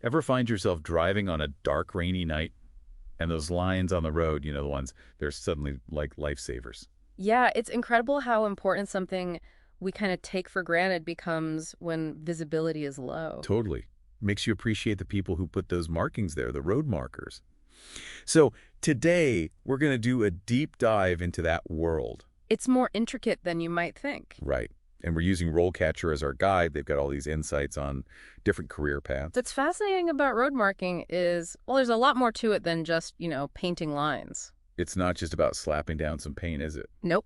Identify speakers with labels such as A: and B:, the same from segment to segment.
A: Ever find yourself driving on a dark, rainy night and those lines on the road, the ones, they're suddenly like lifesavers?
B: Yeah, it's incredible how important something we kind of take for granted becomes when visibility is low.
A: Totally. Makes you appreciate the people who put those markings there, the road markers. So today, we're going to do a deep dive into that world.
B: It's more intricate than you might think.
A: Right. And we're using RoleCatcher as our guide. They've got all these insights on different career paths.
B: What's fascinating about road marking is, well, there's a lot more to it than just, painting lines.
A: It's not just about slapping down some paint, is it?
B: Nope.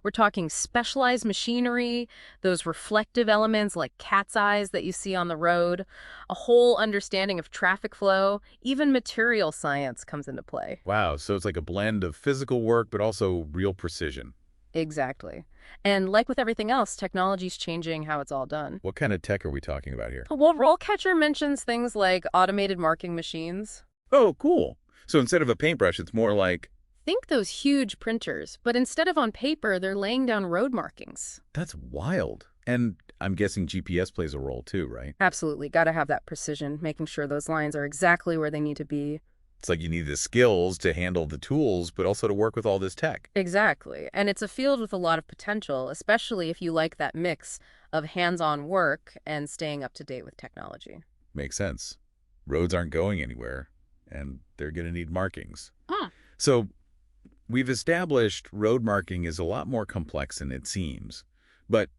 B: We're talking specialized machinery, those reflective elements like cat's eyes that you see on the road, a whole understanding of traffic flow, even material science comes into play.
A: Wow, so it's like a blend of physical work, but also real precision.
B: Exactly. And like with everything else, technology's changing how it's all done.
A: What kind of tech are we talking about here?
B: Well, RoleCatcher mentions things like automated marking machines.
A: Oh, cool. So instead of a paintbrush, it's more like,
B: Think those huge printers, but instead of on paper, they're laying down road markings.
A: that's wild. And I'm guessing GPS plays a role too, right?
B: Absolutely. Got to have that precision, making sure those lines are exactly where they need to be.
A: It's like you need the skills to handle the tools, but also to work with all this tech.
B: Exactly. And it's a field with a lot of potential, especially if you like that mix of hands-on work and staying up to date with technology.
A: Makes sense. Roads aren't going anywhere, and they're going to need markings.
B: Huh.
A: So we've established road marking is a lot more complex than it seems. But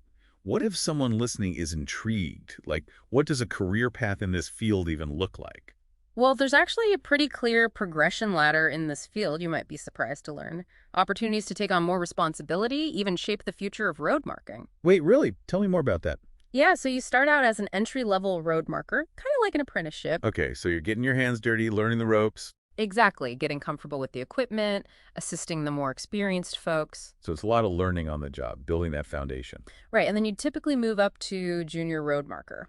A: what if someone listening is intrigued? Like, what does a career path in this field even look like?
B: Well, there's actually a pretty clear progression ladder in this field, you might be surprised to learn. Opportunities to take on more responsibility, even shape the future of road marking.
A: Wait, really? Tell me more about that.
B: Yeah, so you start out as an entry-level road marker, kind of like an apprenticeship.
A: Okay, so you're getting your hands dirty, learning the ropes.
B: Exactly, getting comfortable with the equipment, assisting the more experienced folks.
A: So it's a lot of learning on the job, building that foundation.
B: Right, and then you typically move up to junior road marker.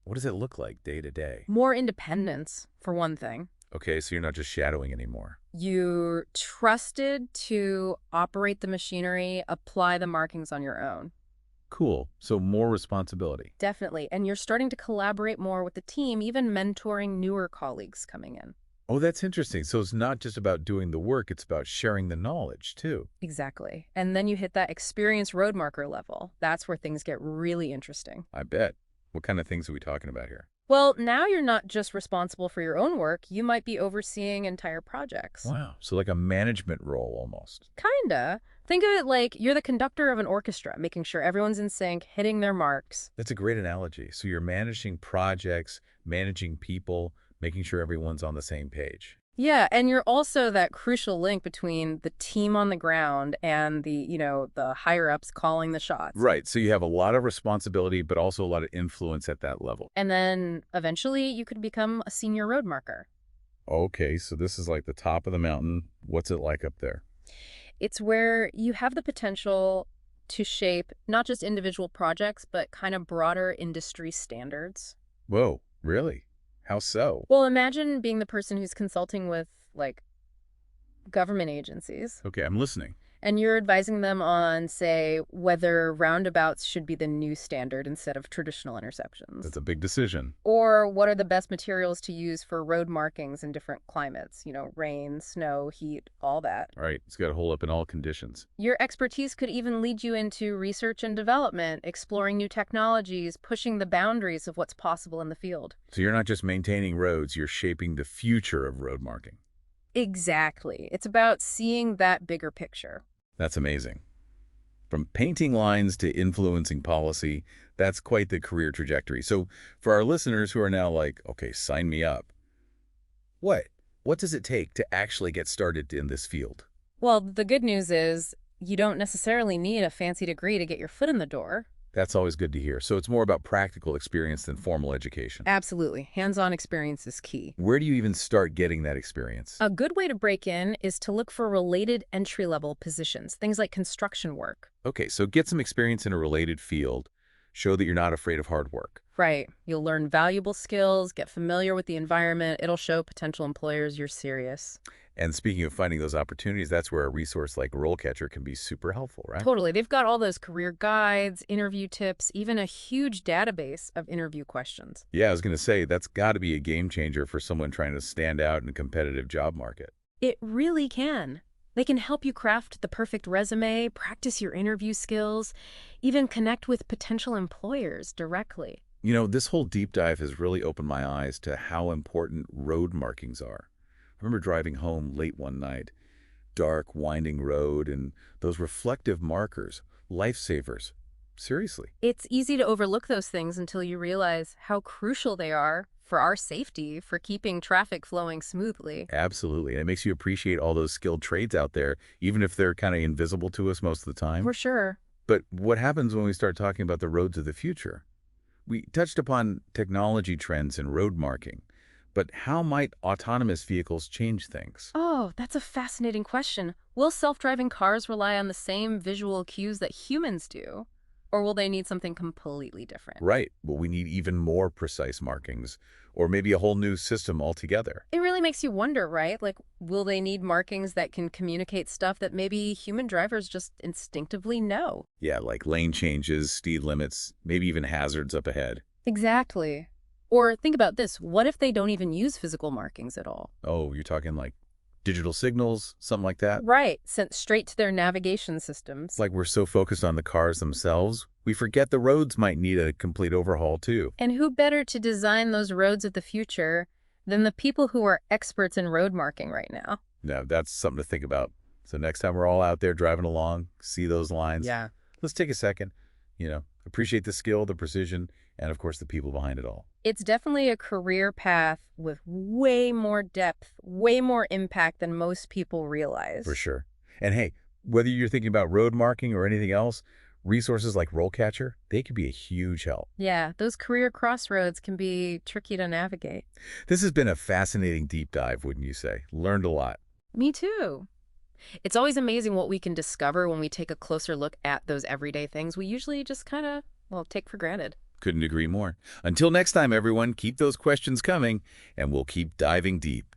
A: What does it look like day to day?
B: More independence, for one thing.
A: Okay, so you're not just shadowing anymore.
B: You're trusted to operate the machinery, apply the markings on your own.
A: Cool. So more responsibility.
B: Definitely. And you're starting to collaborate more with the team, even mentoring newer colleagues coming in.
A: Oh, that's interesting. So it's not just about doing the work, it's about sharing the knowledge too.
B: Exactly. And then you hit that experienced road marker level. That's where things get really interesting.
A: I bet. What kind of things are we talking about here?
B: Well, now you're not just responsible for your own work, you might be overseeing entire projects.
A: Wow. So like a management role almost.
B: Kinda. Think of it like you're the conductor of an orchestra, making sure everyone's in sync, hitting their marks.
A: That's a great analogy. So you're managing projects, managing people, making sure everyone's on the same page.
B: Yeah, and you're also that crucial link between the team on the ground and the higher ups calling the shots.
A: Right. So you have a lot of responsibility, but also a lot of influence at that level.
B: And then eventually you could become a senior road marker.
A: Okay. So this is like the top of the mountain. What's it like up there?
B: It's where you have the potential to shape not just individual projects, but kind of broader industry standards.
A: Whoa. Really? How so?
B: Well, imagine being the person who's consulting with, like, government agencies,
A: Okay. I'm listening.
B: and you're advising them on, say, whether roundabouts should be the new standard instead of traditional intersections.
A: That's a big decision.
B: Or what are the best materials to use for road markings in different climates? Rain, snow, heat, all that.
A: All right. It's got to hold up in all conditions.
B: Your expertise could even lead you into research and development, exploring new technologies, pushing the boundaries of what's possible in the field.
A: So you're not just maintaining roads, you're shaping the future of road marking.
B: Exactly. It's about seeing that bigger picture.
A: That's amazing. From painting lines to influencing policy, that's quite the career trajectory. So for our listeners who are now like, okay, sign me up, what? What does it take to actually get started in this field?
B: Well, the good news is you don't necessarily need a fancy degree to get your foot in the door.
A: That's always good to hear. So it's more about practical experience than formal education.
B: Absolutely. Hands-on experience is key.
A: Where do you even start getting that experience?
B: A good way to break in is to look for related entry-level positions, things like construction work.
A: Okay, so get some experience in a related field. Show that you're not afraid of hard work.
B: Right. You'll learn valuable skills, get familiar with the environment. It'll show potential employers you're serious.
A: And speaking of finding those opportunities, that's where a resource like RoleCatcher can be super helpful, right?
B: Totally. They've got all those career guides, interview tips, even a huge database of interview questions.
A: Yeah, I was going to say, that's got to be a game changer for someone trying to stand out in a competitive job market.
B: It really can. They can help you craft the perfect resume, practice your interview skills, even connect with potential employers directly.
A: You know, this whole deep dive has really opened my eyes to how important road markings are. I remember driving home late one night, dark, winding road, and those reflective markers, lifesavers. Seriously.
B: It's easy to overlook those things until you realize how crucial they are for our safety, for keeping traffic flowing smoothly.
A: Absolutely. And it makes you appreciate all those skilled trades out there, even if they're kind of invisible to us most of the time.
B: For sure.
A: But what happens when we start talking about the roads of the future? We touched upon technology trends in road marking, but how might autonomous vehicles change things?
B: Oh, that's a fascinating question. Will self-driving cars rely on the same visual cues that humans do? Or will they need something completely different?
A: Right. Well, we need even more precise markings, or maybe a whole new system altogether.
B: It really makes you wonder, right? Like, will they need markings that can communicate stuff that maybe human drivers just instinctively know?
A: Yeah, like lane changes, speed limits, maybe even hazards up ahead.
B: Exactly. Or think about this. What if they don't even use physical markings at all?
A: Oh, you're talking like digital signals, something like that?
B: Right, sent straight to their navigation systems.
A: Like we're so focused on the cars themselves, we forget the roads might need a complete overhaul too.
B: And who better to design those roads of the future than the people who are experts in road marking right now?
A: Now, that's something to think about. So next time we're all out there driving along, see those lines,
B: Yeah.
A: let's take a second, appreciate the skill, the precision, and of course the people behind it all.
B: It's definitely a career path with way more depth, way more impact than most people realize.
A: For sure. And hey, whether you're thinking about road marking or anything else, resources like RoleCatcher, they could be a huge help.
B: Yeah, those career crossroads can be tricky to navigate.
A: This has been a fascinating deep dive, wouldn't you say? Learned a lot.
B: Me too. It's always amazing what we can discover when we take a closer look at those everyday things we usually just kind of, take for granted.
A: Couldn't agree more. Until next time, everyone, keep those questions coming, and we'll keep diving deep.